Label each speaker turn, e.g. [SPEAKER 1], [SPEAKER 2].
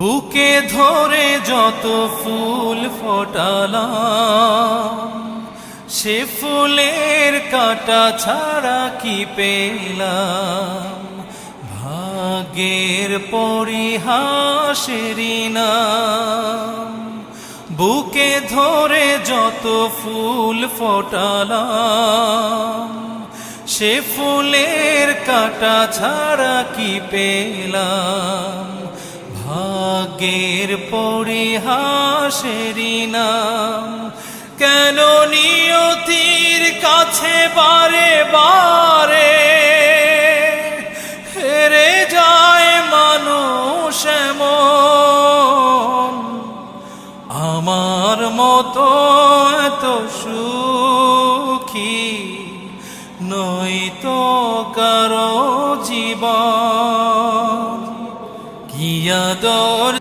[SPEAKER 1] বুকে ধরে যত ফুল ফোটালাম, সে ফুলের কাঁটা ছাড়া কি পেলাম। ভাগ্যের পরিহাসেরই নাম। বুকে ধরে যত ফুল ফোটালাম, সে ফুলের কাঁটা ছাড়া কি পেলাম। ভাগ্যের পরিহাসেরই নাম। কেন নিয়তির কাছে বারে বারে হেরে যায় মানুষ এমন। আমার মতো এত সুখী নয়তো কারো জীবন। কি আদর